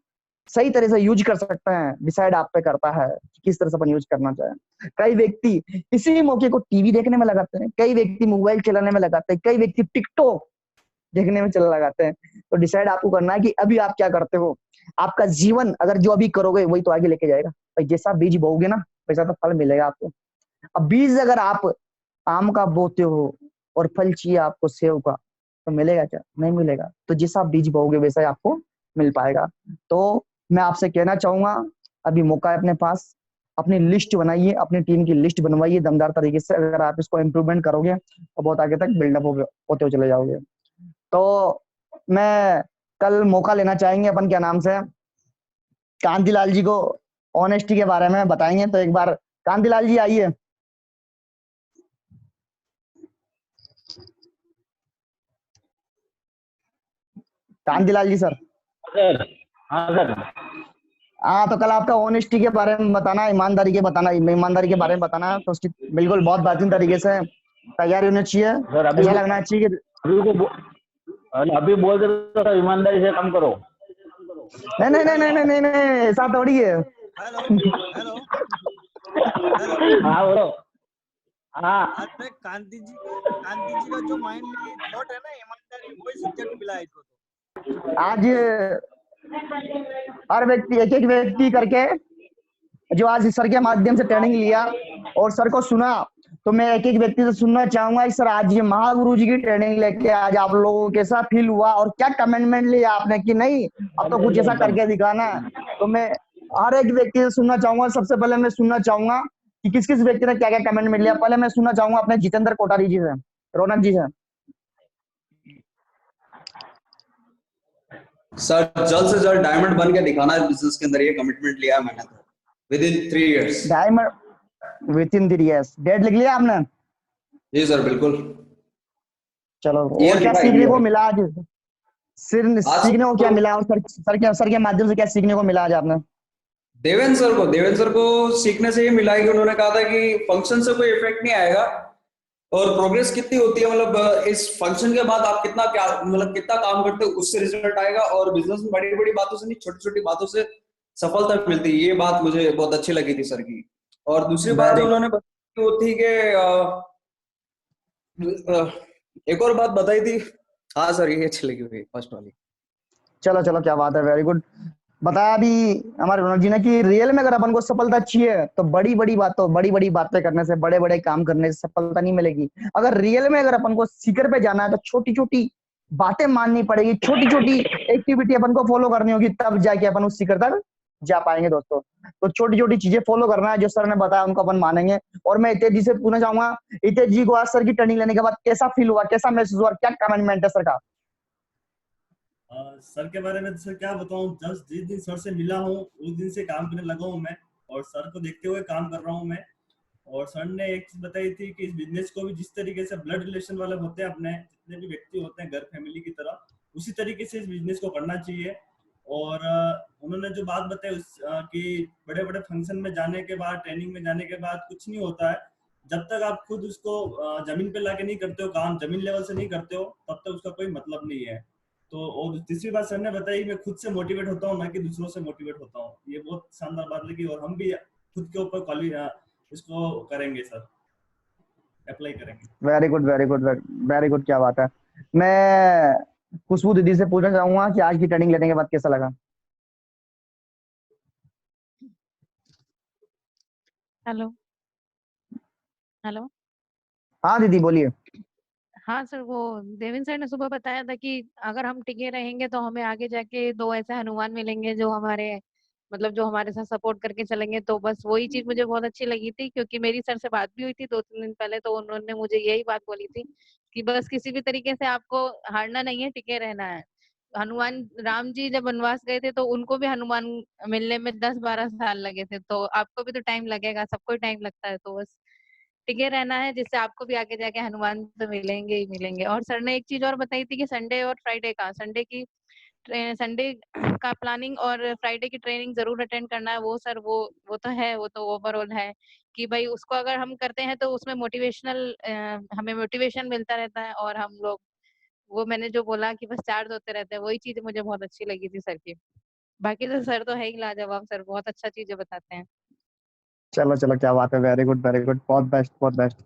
सही तरह से यूज कर सकते हैं, डिसाइड आप पे करता है कि किस तरह से अपन यूज करना चाहें। कई व्यक्ति इसी मौके को टीवी देखने में लगाते हैं, कई व्यक्ति मोबाइल चलाने में लगाते हैं, कई व्यक्ति टिकटॉक देखने में चला लगाते हैं। तो डिसाइड आपको करना है कि अभी आप क्या करते हो। आपका जीवन अगर जो अभी करोगे वही तो आगे लेके जाएगा भाई, जैसा बीज बोओगे ना वैसा तो फल मिलेगा आपको। अब बीज अगर आप आम का बोते हो और फल चाहिए आपको सेव का, तो मिलेगा क्या, नहीं मिलेगा। तो जैसा आप बीज बोओगे वैसा ही आपको मिल पाएगा। तो मैं आपसे कहना चाहूंगा, अभी मौका है अपने पास, अपनी लिस्ट बनाइए, अपनी टीम की लिस्ट बनवाइए दमदार तरीके से, अगर आप इसको इम्प्रूवमेंट करोगे तो बहुत आगे तक बिल्डअप होते हुए चले जाओगे। तो मैं कल मौका लेना चाहेंगे अपन, क्या नाम से, कांतिलाल जी को ऑनेस्टी के बारे में बताएंगे, तो एक बार कांतिलाल जी आइए। कांतिलाल जी सर। सर। हाँ सर। हाँ, तो कल आपका ऑनेस्टी के बारे में बताना, ईमानदारी के बारे में बताना, तो उसकी बिल्कुल बहुत बेहतरीन तरीके से तैयारी होनी चाहिए, सर ऐसा लगना चाहिए कि अभी को अभी बोल दे तो सर, ईमानदारी से काम करो। नहीं नहीं नहीं नहीं नहीं नहीं नहीं, ऐसा थोड़ी है। Hello hello hello. हाँ बोलो। हाँ। अरे कांति जी का जो माइंड में थॉट है ना, ईमानदारी, वही सब्जेक्ट मिला है इसको तो। आज हर व्यक्ति, एक एक व्यक्ति करके, जो आज सर के माध्यम से ट्रेनिंग लिया और सर को सुना, तो मैं एक एक व्यक्ति से सुनना चाहूंगा, सर आज ये महागुरु जी की ट्रेनिंग लेके आज आप लोगों को कैसा फील हुआ, और क्या कमिटमेंट लिया आपने कि नहीं अब तो कुछ ऐसा एकदम। करके दिखाना है। तो मैं हर एक व्यक्ति से सुनना चाहूंगा, सबसे पहले मैं सुनना चाहूंगा कि किस किस व्यक्ति ने क्या क्या कमिटमेंट लिया। पहले मैं सुनना चाहूंगा अपने जितेंद्र कोठारी जी से, रौनक जी से। सर जल्द से जल्द डायमंड बन के दिखाना है बिजनेस के अंदर, ये कमिटमेंट लिया है मैंने तो within 3 years। Diamond within 3 years, date लिख लिया आपने? जी सर बिल्कुल। चलो, और ईयर क्या लिखा है, सीखने को ईयर। मिला आज, सिर्फ आज सीखने को क्या तो मिला, और सर के माध्यम से क्या सीखने को मिला आज आपने? देवेंद्र सर को सीखने से ये मिला है कि उन्होंने कहा था कि फंक्शन से कोई इफेक्ट नहीं आएगा, और प्रोग्रेस कितनी होती है, मतलब इस फंक्शन के बाद आप कितना क्या मतलब कितना काम करते हो उससे रिजल्ट आएगा, और बिजनेस में बड़ी बड़ी बातों से नहीं, छोटी छोटी बातों से सफलता मिलती है। ये बात मुझे बहुत अच्छी लगी थी सर की। और दूसरी बात जो वेरी, उन्होंने बताई वो थी कि एक और बात बताई थी। हाँ सर, ये अच्छी लगी हुई फर्स्ट वाली। चलो चलो, क्या बात है, वेरी गुड। बताया अभी हमारे रौनक जी ने कि रियल में अगर अपन को सफलता चाहिए तो बड़ी बड़ी बातें करने से, बड़े बड़े काम करने से सफलता नहीं मिलेगी। अगर रियल में अगर अपन को शिखर पे जाना है तो छोटी छोटी बातें माननी पड़ेगी, छोटी छोटी एक्टिविटी अपन को फॉलो करनी होगी, तब जाके अपन उस शिखर तक जा पाएंगे दोस्तों। तो छोटी छोटी चीजें फॉलो करना है, जो सर ने बताया उनको अपन मानेंगे। और मैं हितेश जी से पूछना चाहूंगा, हितेश जी को आज सर की ट्रेनिंग लेने के बाद कैसा फील हुआ, कैसा महसूस हुआ, क्या कमेंटमेंट है सर का? सर के बारे में तो सर क्या बताऊं, जस्ट जिस दिन सर से मिला हूं उस दिन से काम करने लगा हूं मैं, और सर को देखते हुए काम कर रहा हूं मैं। और सर ने एक चीज बताई थी कि इस बिजनेस को भी जिस तरीके से ब्लड रिलेशन वाले होते हैं, अपने जितने भी व्यक्ति होते हैं घर फैमिली की तरह, उसी तरीके से इस बिजनेस को करना चाहिए। और उन्होंने जो बात बताई कि बड़े बड़े फंक्शन में जाने के बाद, ट्रेनिंग में जाने के बाद कुछ नहीं होता है, जब तक आप खुद उसको जमीन पे लाके नहीं करते हो, काम जमीन लेवल से नहीं करते हो, तब तक उसका कोई मतलब नहीं है। तो और तीसरी बात सर ने बताई, मैं खुद से मोटिवेट होता हूँ ना कि दूसरों से मोटिवेट होता हूँ, ये बहुत शानदार बात लगी। और हम भी खुद के ऊपर इसको करेंगे सर, अप्लाई करेंगे। Very good very good very good, क्या बात है। मैं खुशबू दीदी से पूछना चाहूंगा कि आज की ट्रेनिंग लेने के बाद कैसा लगा? Hello hello. हाँ दीदी बोलिए। हाँ सर, वो देवेंद्र सर ने सुबह बताया था कि अगर हम टिके रहेंगे तो हमें आगे जाके दो ऐसे हनुमान मिलेंगे जो हमारे मतलब जो हमारे साथ सपोर्ट करके चलेंगे। तो बस वही चीज मुझे बहुत अच्छी लगी थी, क्योंकि मेरी सर से बात भी हुई थी 2-3 दिन पहले, तो उन्होंने मुझे यही बात बोली थी कि बस किसी भी तरीके से आपको हारना नहीं है, टिके रहना है। हनुमान राम जी जब वनवास गए थे तो उनको भी हनुमान मिलने में 10-12 साल लगे थे, तो आपको भी तो टाइम लगेगा, सबको टाइम लगता है। तो बस टिके रहना है, जिससे आपको भी आगे जाके हनुमान तो मिलेंगे ही मिलेंगे। और सर ने एक चीज और बताई थी कि संडे और फ्राइडे का संडे का प्लानिंग और फ्राइडे की ट्रेनिंग जरूर अटेंड करना है। वो सर वो तो है, वो तो ओवरऑल है कि भाई उसको अगर हम करते हैं तो उसमें हमें मोटिवेशन मिलता रहता है, और हम लोग वो मैंने जो बोला कि बस चार्ज होते रहते हैं, वही चीज मुझे बहुत अच्छी लगी थी सर की। बाकी तो सर तो है ही लाजवाब, सर बहुत अच्छा चीजें बताते हैं। चलो चलो, क्या बात है, वेरी गुड वेरी गुड, बहुत बेस्ट बहुत बेस्ट।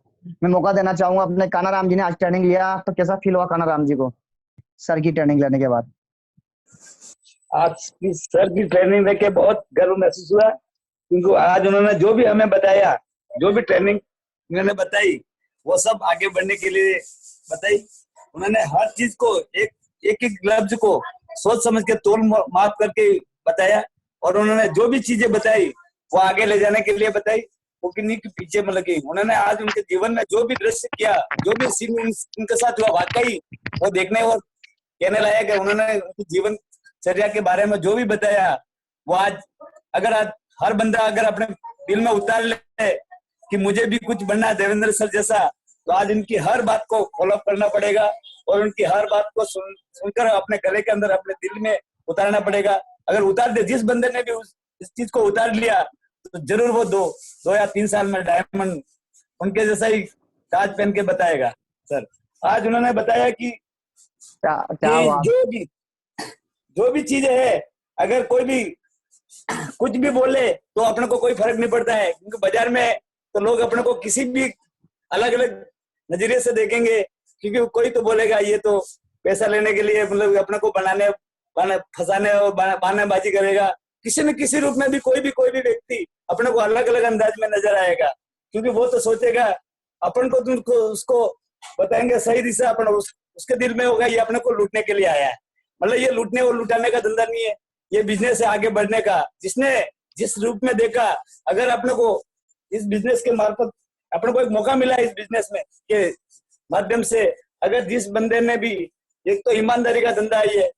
मैं मौका देना चाहूंगा अपने काना राम जी ने आज ट्रेनिंग लिया, तो कैसा फील हुआ काना राम जी को सर की ट्रेनिंग लेने के बाद? आज की सर की ट्रेनिंग देके बहुत गर्व महसूस हुआ, क्योंकि आज उन्होंने जो भी हमें बताया, जो भी ट्रेनिंग उन्होंने बताई, वो सब आगे बढ़ने के लिए बताई। उन्होंने हर चीज को एक एक एक लफ्ज को सोच समझ के तोल माप करके बताया, और उन्होंने जो भी चीजें बताई वो आगे ले जाने के लिए बताई, वो किन्हीं के पीछे में लगी। उन्होंने आज उनके जीवन में जो भी दृश्य किया, जो भी सीन उनके साथ हुआ, वाकई वो देखने और कहने लायक है। उन्होंने उनकी जीवन चर्या के बारे में जो भी बताया, वो आज हर बंदा अगर अपने दिल में उतार ले कि मुझे भी कुछ बनना है देवेंद्र सर जैसा, तो आज इनकी हर बात को फॉलो करना पड़ेगा, और उनकी हर बात को सुनकर अपने गले के अंदर, अपने दिल में उतारना पड़ेगा। अगर उतार दे, जिस बंदे ने भी इस चीज को उतार लिया, तो जरूर वो 2 या 3 साल में डायमंड उनके जैसा ही ताज पहन के बताएगा। सर आज उन्होंने बताया कि क्या क्या बात। जो भी चीजें है, अगर कोई भी कुछ भी बोले तो अपने को कोई फर्क नहीं पड़ता है, क्योंकि बाजार में तो लोग अपने को किसी भी अलग अलग नजरिए से देखेंगे, क्योंकि कोई तो बोलेगा ये तो पैसा लेने के लिए, मतलब अपने को फंसाने और बहानेबाजी करेगा। किसी न किसी रूप में भी कोई भी व्यक्ति अपने को अलग अलग अंदाज में नजर आएगा, क्योंकि वो तो सोचेगा अपन को तो उसको बताएंगे सही दिशा, अपन उसके दिल में होगा ये अपने को लूटने के लिए आया है। मतलब ये लूटने और लुटाने का धंधा नहीं है, ये बिजनेस है आगे बढ़ने का। जिसने जिस रूप में देखा, अगर अपने को इस बिजनेस के मार्फत अपने को एक मौका मिला है इस बिजनेस में के माध्यम से, अगर जिस बंदे ने भी, एक तो ईमानदारी का धंधा है ये,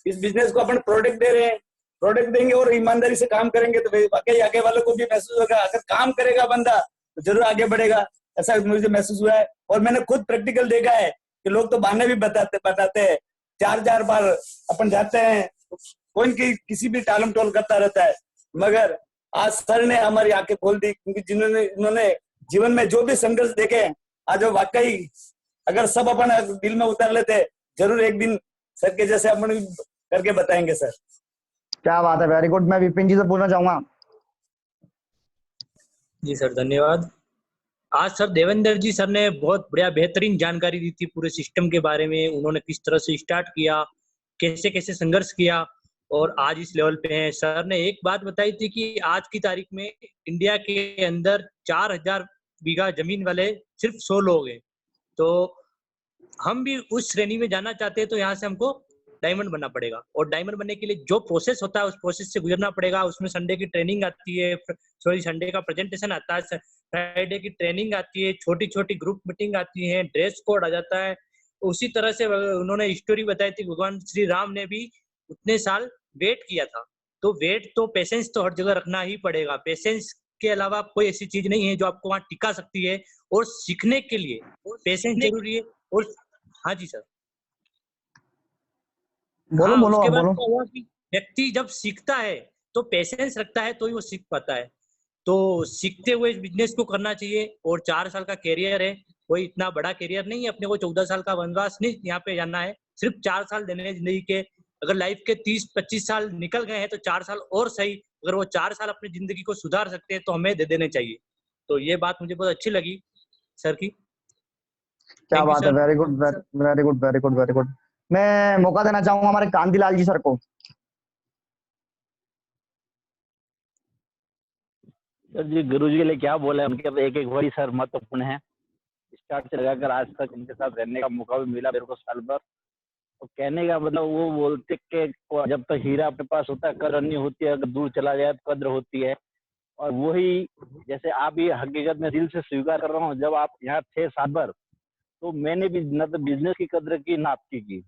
इस बिजनेस को अपन प्रोडक्ट दे रहे हैं, प्रोडक्ट देंगे और ईमानदारी से काम करेंगे तो वाकई आगे वालों को भी महसूस होगा, अगर काम करेगा बंदा तो जरूर आगे बढ़ेगा। ऐसा मुझे महसूस हुआ है, और मैंने खुद प्रैक्टिकल देखा है कि लोग तो बहाने भी बताते हैं, 4 बार अपन जाते हैं, कोई किसी भी टालम टोल करता रहता है, मगर आज सर ने हमारी आंखें खोल दी, क्योंकि उन्होंने जीवन में जो भी संघर्ष देखे, आज वो वाकई अगर सब अपन दिल में उतार लेते, जरूर एक दिन सर के जैसे अपन करके बताएंगे। सर क्या बात है, वेरी गुड। मैं विपिन जी से पूछना चाहूंगा। जी सर, धन्यवाद। आज सर देवेंद्र जी सर ने बहुत बढ़िया बेहतरीन जानकारी दी थी पूरे सिस्टम के बारे में। उन्होंने किस तरह से स्टार्ट किया, कैसे कैसे संघर्ष किया, और आज इस लेवल पे हैं। सर ने एक बात बताई थी कि आज की तारीख में इंडिया के अंदर 4000 बीघा जमीन वाले सिर्फ 100 लोग हैं। तो हम भी उस श्रेणी में जाना चाहते हैं, तो यहाँ से हमको डायमंड बनना पड़ेगा, और डायमंड बनने के लिए जो प्रोसेस होता है उस प्रोसेस से गुजरना पड़ेगा। उसमें संडे की ट्रेनिंग आती है, संडे का प्रेजेंटेशन आता है, फ्राइडे की ट्रेनिंग आती है, छोटी छोटी ग्रुप मीटिंग आती है, ड्रेस कोड आ जाता है। उसी तरह से उन्होंने स्टोरी बताई थी, भगवान श्री राम ने भी उतने साल वेट किया था। तो वेट तो पेशेंस तो हर जगह रखना ही पड़ेगा। पेशेंस के अलावा कोई ऐसी चीज नहीं है जो आपको वहां टिका सकती है, और सीखने के लिए पेशेंस जरूरी है। और हाँ जी सर, बोलो हाँ, बोलो उसके बाद बोलो। क्या हुआ कि व्यक्ति जब सीखता है तो पेशेंस रखता है, तो ही वो सीख पाता है। तो सीखते हुए इस बिजनेस को करना चाहिए। और 4 साल का कैरियर है, कोई इतना बड़ा कैरियर नहीं है। अपने को 14 साल का वनवास नहीं यहाँ पे जाना है, सिर्फ 4 साल देने हैं जिंदगी के। अगर लाइफ के 30-25 साल निकल गए हैं तो 4 साल और सही, अगर वो 4 साल अपनी जिंदगी को सुधार सकते हैं तो हमें दे देने चाहिए। तो ये बात मुझे बहुत अच्छी लगी सर की। क्या थैंक यू बात है, sir. Very good very good very good very good. मैं मौका देना चाहूंगा हमारे कांतिलाल जी सर को। सर जी, गुरु जी के लिए क्या बोले, उनके एक एक वर्ड सर महत्वपूर्ण है। स्टार्ट से लगाकर आज तक उनके साथ रहने का मौका भी मिला मेरे को साल भर, और कहने का मतलब वो बोलते कि जब तक हीरा अपने पास होता है कदर नहीं होती है, अगर दूर चला जाए तो कद्र होती है। और वही जैसे आप ये हकीकत में दिल से स्वीकार कर रहा हूँ, जब आप यहाँ थे साल भर तो मैंने भी न तो बिजनेस की कद्र की ना आपकी की,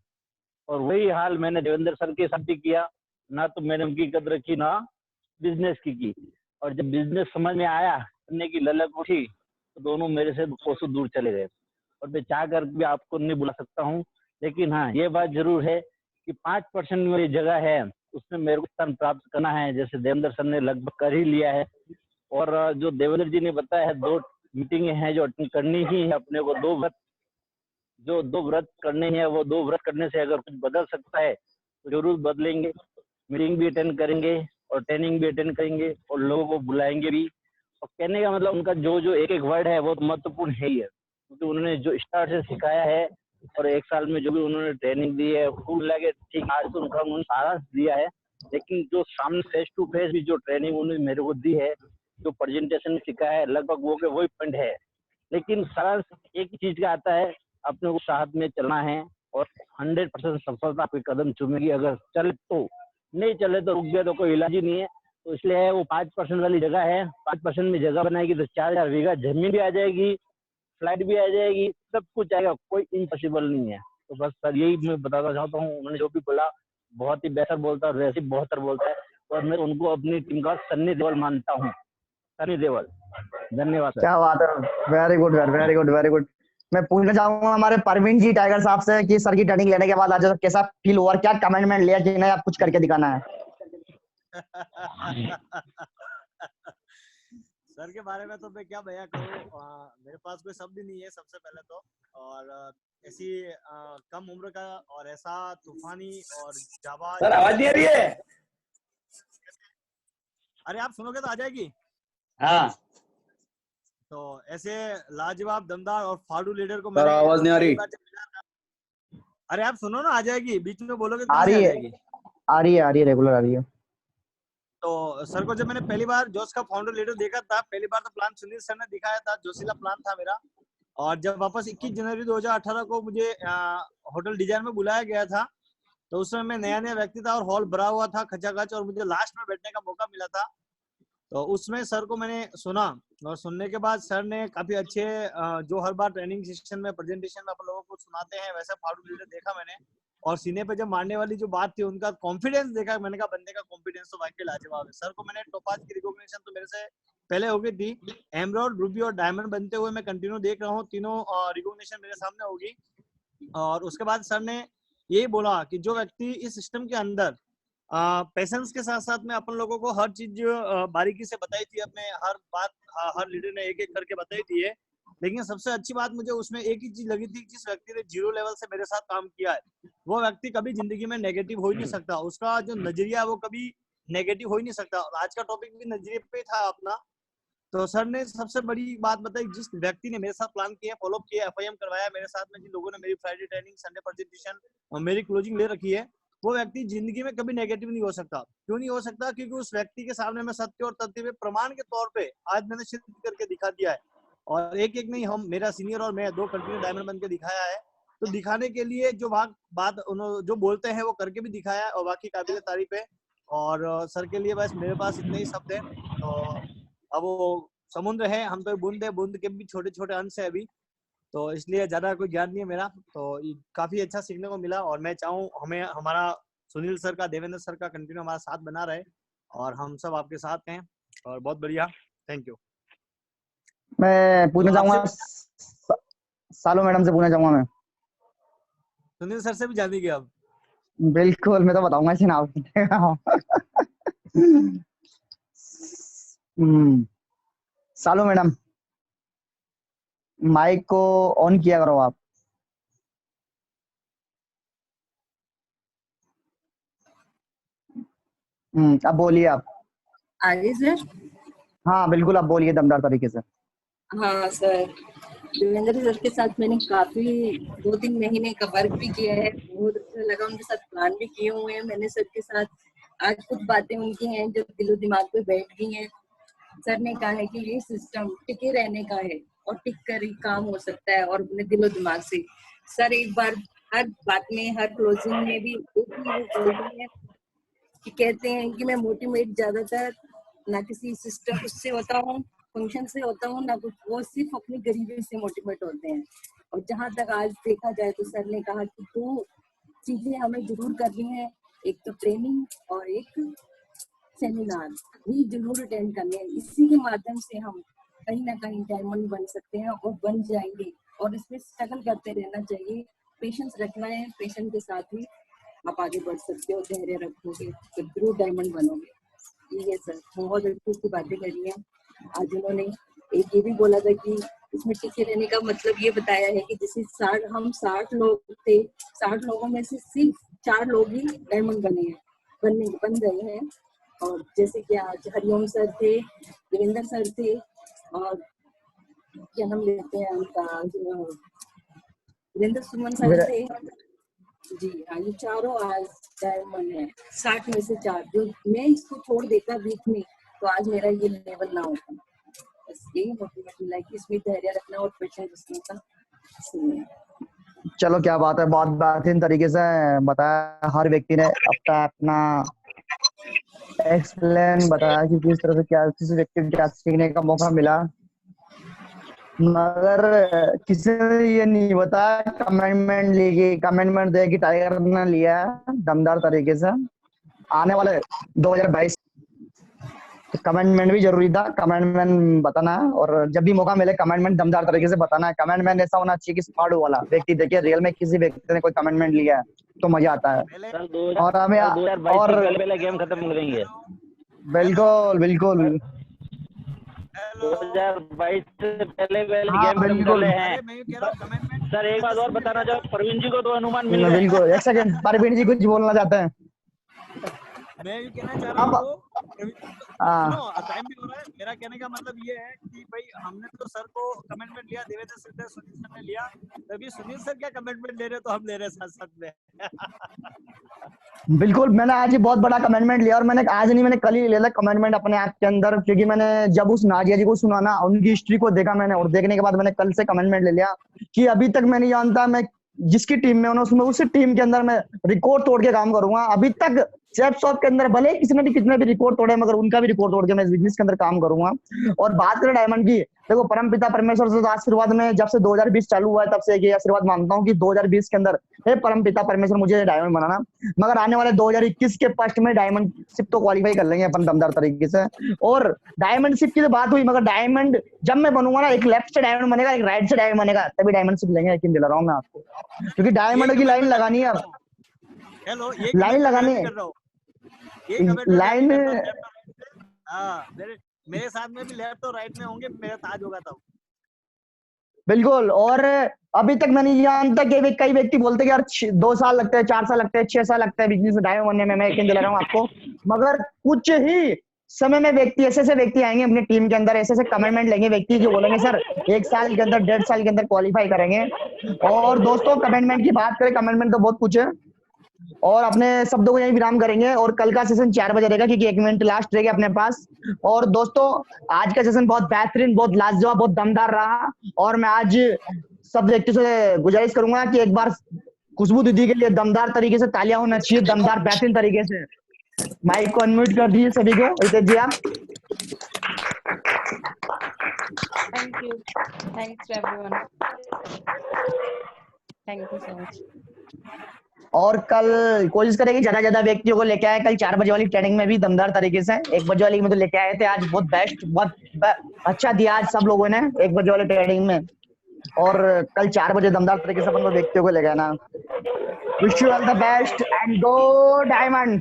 और वही हाल मैंने देवेंद्र सर के साथ भी किया, ना तो मैंने उनकी कद्र की ना बिजनेस की। और जब बिजनेस समझ में आया, करने की ललक उठी, तो दोनों मेरे से कोसों दूर चले गए। और मैं चाह कर भी आपको नहीं बुला सकता हूँ, लेकिन हाँ ये बात जरूर है कि 5% मेरी जगह है, उसमें मेरे को स्थान प्राप्त करना है, जैसे देवेंद्र सर ने लगभग कर ही लिया है। और जो देवेंद्र जी ने बताया है 2 मीटिंगें हैं जो अटेंड करनी ही है अपने को, 2 व्रत करने हैं, वो 2 व्रत करने से अगर कुछ बदल सकता है तो जरूर बदलेंगे। मीटिंग भी अटेंड करेंगे और ट्रेनिंग भी अटेंड करेंगे और लोगों को बुलाएंगे भी। और कहने का मतलब उनका जो एक वर्ड है वो तो महत्वपूर्ण है ही है, क्योंकि उन्होंने जो स्टार्ट से सिखाया है और 1 साल में जो भी उन्होंने ट्रेनिंग दी है, फूल लगे ठीक, आज तो उनका उन्होंने सारा दिया है, लेकिन जो सामने फेस टू फेस भी जो ट्रेनिंग उन्होंने मेरे को दी है, जो प्रेजेंटेशन सिखाया है, लगभग वो के वही पॉइंट है। लेकिन सारा एक ही चीज का आता है, अपने को साथ में चलना है और 100% सफलता पे कदम चूमेगी। अगर चले तो, नहीं चले तो रुक गया तो कोई इलाज ही नहीं है। तो इसलिए वो 5% वाली जगह है, 5% में जगह बनाएगी तो 4000 बीघा जमीन भी आ जाएगी, फ्लाइट भी आ जाएगी, सब कुछ आएगा, कोई इम्पॉसिबल नहीं है। तो बस सर यही मैं बताना चाहता हूँ। उन्होंने जो भी बोला बहुत ही बेहतर बोलता है, वैसे बेहतर बोलता है, और मैं उनको अपनी टीम का सन्नी देवल मानता हूँ। सन्नी देवल, धन्यवाद सर। क्या बात है, वेरी गुड यार, वेरी गुड वेरी गुड। मैं पूछना चाहूंगा हमारे परवीन जी टाइगर साहब से कि सर की ट्रेनिंग लेने के बाद आज कैसा फील हुआ, क्या कमेंटमेंट लिया कि नहीं आप कुछ करके दिखाना है। सर के बारे में तो मैं क्या बयां करूं, मेरे पास कोई शब्द ही नहीं है सबसे पहले तो। और ऐसी कम उम्र का और ऐसा तूफानी और जाबाज। सर आवाज नहीं आ रही है? अरे आप सुनोगे तो आ जाएगी। हाँ। तो ऐसे लाजवाब, दमदार और फाड़ू लीडर को सर आवाज नहीं आ रही। अरे आप सुनो ना, आ जाएगी, बीच में बोलोगे तो आ रही आ है, जाएगी। आ रही है, रेगुलर आ रही है। तो सर को जब मैंने पहली बार जोश का फाउंडर लीडर देखा था, पहली बार तो प्लान सुनील सर ने दिखाया था, जोशीला प्लान था मेरा। और जब वापस 21 जनवरी 2018 को मुझे होटल डिजाइन में बुलाया गया था, तो उस समय मैं नया व्यक्ति था और हॉल भरा हुआ था खचाखच, और मुझे लास्ट में बैठने का मौका मिला था। तो उसमें सर को मैंने सुना, और सुनने के बाद सर ने काफी अच्छे जो हर बार ट्रेनिंग सेशन में प्रेजेंटेशन में अपन लोगों को सुनाते हैं, वैसा फाड़ू लीडर देखा मैंने। और सीने पे जब मारने वाली जो बात थी, उनका कॉन्फिडेंस देखा, मैंने कहा बंदे का कॉन्फिडेंस तो वाकई लाजवाब है। सर को मैंने टोपाज की रिकॉग्निशन तो मेरे से पहले हो गई थी, एमराल्ड, रूबी और डायमंड बनते हुए मैं कंटिन्यू देख रहा हूँ, तीनों रिकॉग्निशन मेरे सामने होगी। और उसके बाद सर ने यही बोला कि जो व्यक्ति इस सिस्टम के अंदर पेशेंस के साथ साथ में अपन लोगों को हर चीज बारीकी से बताई थी, अपने हर बात हर लीडर ने एक एक करके बताई थी है। लेकिन सबसे अच्छी बात मुझे उसमें एक ही चीज लगी थी, जिस व्यक्ति ने 0 लेवल से मेरे साथ काम किया है, वो व्यक्ति कभी जिंदगी में नेगेटिव हो ही नहीं सकता। उसका जो नजरिया है वो कभी नेगेटिव हो ही नहीं सकता। और आज का टॉपिक भी नजरिए पे था अपना। तो सर ने सबसे बड़ी बात बताई, जिस व्यक्ति ने मेरे साथ प्लान किया, फॉलो किया, FIM करवाया मेरे साथ में, जिन लोगों ने मेरी फ्राइडे ट्रेनिंग, संडे प्रेजेंटेशन और मेरी क्लोजिंग ले रखी है, वो व्यक्ति जिंदगी में कभी नेगेटिव नहीं हो सकता। क्यों नहीं हो सकता? क्योंकि उस व्यक्ति के सामने मैं सत्य और तथ्य पे प्रमाण के तौर पे आज मैंने सिद्ध करके दिखा दिया है। और एक एक नहीं, हम, मेरा सीनियर और मैं 2 कंटिन्यू डायमंड बन के दिखाया है। तो दिखाने के लिए जो बात उन्होंने जो बोलते हैं वो करके भी दिखाया है, और बाकी काबिल तारीफ है। और सर के लिए बस मेरे पास इतने ही शब्द है। तो अब वो समुद्र है, हम तो बूंद है, बूंद के भी छोटे छोटे अंश है अभी, तो इसलिए ज्यादा कोई ज्ञान नहीं है मेरा। तो काफी अच्छा सीखने को मिला, और मैं चाहूँ हमें हमारा सुनील सर का, देवेंद्र सर का कंटिन्यू हमारा साथ बना रहे, और हम सब आपके साथ हैं। और बहुत बढ़िया, थैंक यू। मैं पूछना तो चाहूंगा सालो मैडम से पूछना चाहूंगा मैं। सुनील सर से भी जानेंगे अब। बिल्कुल, मैं तो बताऊंगा इसी नाम। सालो मैडम, माइक को ऑन किया करो आप। अब बोलिए आप। आगे सर। हाँ बिल्कुल, आप बोलिए दमदार तरीके से। हाँ सर, देवेंद्र सर के साथ मैंने काफी 2-3 महीने का वर्क भी किया है, बहुत अच्छा लगा। उनके साथ प्लान भी किए हुए हैं मैंने सर के साथ। आज कुछ बातें उनकी हैं जो दिलो दिमाग पे बैठ गई हैं। सर ने कहा है कि ये सिस्टम टिके रहने का है और टिक कर ही काम हो सकता है, और अपने दिलो दिमाग से। सर एक बार हर बात में, हर क्लोजिंग में भी एक ही वो बोलते हैं कि कहते हैं कि मैं मोटिवेट ज्यादातर ना किसी सिस्टम उससे होता हूँ, फंक्शन से होता हूँ, ना कुछ, वो सिर्फ अपनी गरीबी से मोटिवेट होते हैं। और जहां तक आज देखा जाए तो सर ने कहा कि 2 चीजें हमें जरूर करनी है, एक तो ट्रेनिंग और एक सेमिनार, ये जरूर अटेंड करने हैं। इसी के माध्यम से हम कहीं ना कहीं डायमंड बन सकते हैं और बन जाएंगे। और इसमें स्ट्रगल करते रहना चाहिए, पेशेंस रखना है, पेशेंस के साथ ही आप आगे बढ़ सकते हो, धैर्य रखोगे तो जरूर डायमंड बनोगे। ये सर बहुत अच्छी अच्छी बातें करी हैं आज उन्होंने। एक ये भी बोला था कि इसमें टिके रहने का मतलब ये बताया है कि जैसे 60 लोग थे, 60 लोगों में से सिर्फ 4 लोग ही डायमंड बन गए हैं। और जैसे कि आज हरिओम सर थे, देवेंद्र सर थे, और क्या नाम लेते हैं उनका, वीरेंद्र सुमन सर थे जी। हाँ, ये चारों आज डायमंड है, 60 में से 4। जो मैं इसको छोड़ देता बीच में तो आज मेरा ये लेवल ना होता। बस यही मोटिवेट मिला कि इसमें धैर्य रखना और पेशेंस रखने का। चलो क्या बात है, बहुत बेहतरीन तरीके से बताया। हर व्यक्ति ने अपना एक्सप्लेन बताया कि किस तरह से क्या किसी व्यक्ति को क्या सीखने का मौका मिला। मगर किसी ने ये नहीं बताया कमिटमेंट दे कि टाइगर ने लिया दमदार तरीके से आने वाले 2022 कमेंटमेंट भी जरूरी था। कमेंटमेंट बताना, और जब भी मौका मिले कमेंटमेंट दमदार तरीके से बताना है। कमेंटमेंट ऐसा होना चाहिए कि स्मार्ट वाला व्यक्ति। देखिए रियल में किसी व्यक्ति ने कोई कमेंटमेंट लिया है तो मजा आता है। और हमें 2022 और से पहले गेम खत्म कर देंगे। बिल्कुल बिल्कुल 2022 से पहले हाँ गेम खत्म कर बिल्कुल रहे हैं। सर एक बात और बताना चाहो, प्रवीण जी को तो अनुमान मिल गया। बिल्कुल। एक सेकंड, परवीन जी कुछ बोलना चाहते हैं? मैं ये कहना चाह रहा हूँ, सुनो टाइम भी हो रहा है। मेरा कहने का मतलब ये है कि भाई हमने तो सर को कमिटमेंट लिया, देवेंद्र सर ने, सुनील सर ने लिया, तभी सुनील सर क्या कमिटमेंट ले रहे तो हम ले रहे साथ साथ में। बिल्कुल, मैंने आज ही बहुत बड़ा कमिटमेंट लिया, और मैंने आज नहीं, मैंने कल ही ले लिया कमिटमेंट अपने आप के अंदर। क्योंकि मैंने जब उस नाजिया जी को सुना ना, उनकी हिस्ट्री को देखा मैंने, और देखने के बाद मैंने कल से कमिटमेंट ले लिया कि अभी तक मैं नहीं जानता, मैं जिसकी टीम में हूं उसमें उस टीम के अंदर मैं रिकॉर्ड तोड़ के काम करूंगा। अभी तक चैप शॉप के अंदर भले किसी ने भी कितने भी रिकॉर्ड तोड़े, मगर उनका भी रिकॉर्ड तोड़ के मैं इस बिजनेस के अंदर काम करूंगा। और बात करें डायमंड की, देखो परमपिता परमेश्वर से आशीर्वाद में जब से 2020 चालू हुआ है तब से ये आशीर्वाद मांगता हूँ कि 2020 के अंदर हे परमपिता परमेश्वर मुझे डायमंड बनाना। मगर आने वाले 2021 के फर्स्ट में डायमंड शिप तो क्वालिफाई कर लेंगे अपन दमदार तरीके से। और डायमंड शिप की तो बात हुई, मगर डायमंड जब मैं बनूंगा ना, एक लेफ्ट से डायमंड बनेगा, एक राइट से डायमंड बनेगा, तभी डायमंड शिप लेंगे, यकीन दिला रहा हूँ मैं आपको। क्योंकि डायमंड की लाइन लगानी है, हेलो ये लाइन लगानी है, लाइन। हाँ, मेरे साथ में भी लेफ्ट और राइट में होंगे, मेरा ताज होगा तब। बिल्कुल। और अभी तक मैंने जानता कि कई व्यक्ति बोलते कि यार 2 साल लगते हैं, 4 साल लगते हैं, 6 साल लगते हैं बिजनेस में डायमंड बनने में। मैं यकीन दिला रहा हूँ आपको, मगर कुछ ही समय में व्यक्ति ऐसे व्यक्ति आएंगे अपनी टीम के अंदर, ऐसे कमिटमेंट लेंगे व्यक्ति जो बोलेंगे सर 1 साल के अंदर, 1.5 साल के अंदर क्वालिफाई करेंगे। और दोस्तों कमिटमेंट की बात करें, कमिटमेंट तो बहुत कुछ है, और अपने शब्दों को यही विराम करेंगे। और कल का सेशन 4 बजे रहेगा, क्योंकि 1 मिनट लास्ट रहेगा अपने पास। और दोस्तों आज का सेशन बहुत बेहतरीन, बहुत लाजवाब, बहुत दमदार रहा। और मैं आज सब व्यक्तियों से गुजारिश करूंगा कि एक बार खुशबू दीदी के लिए दमदार तरीके से तालियां होना चाहिए, दमदार बेहतरीन तरीके से। माइक को अनम्यूट कर दीजिए सभी को। रितेश जी आप। Thank you, thanks to everyone, thank you so much. और कल कोशिश करेंगे ज्यादा व्यक्तियों को लेके आए। कल 4 बजे वाली ट्रेनिंग में भी दमदार तरीके से, 1 बजे वाली में तो लेके आए थे, आज बहुत बेस्ट, बहुत अच्छा दिया आज सब लोगों ने 1 बजे वाले ट्रेनिंग में। और कल 4 बजे दमदार तरीके से अपन को व्यक्तियों को लेके आना। Wish you all the best and go diamond.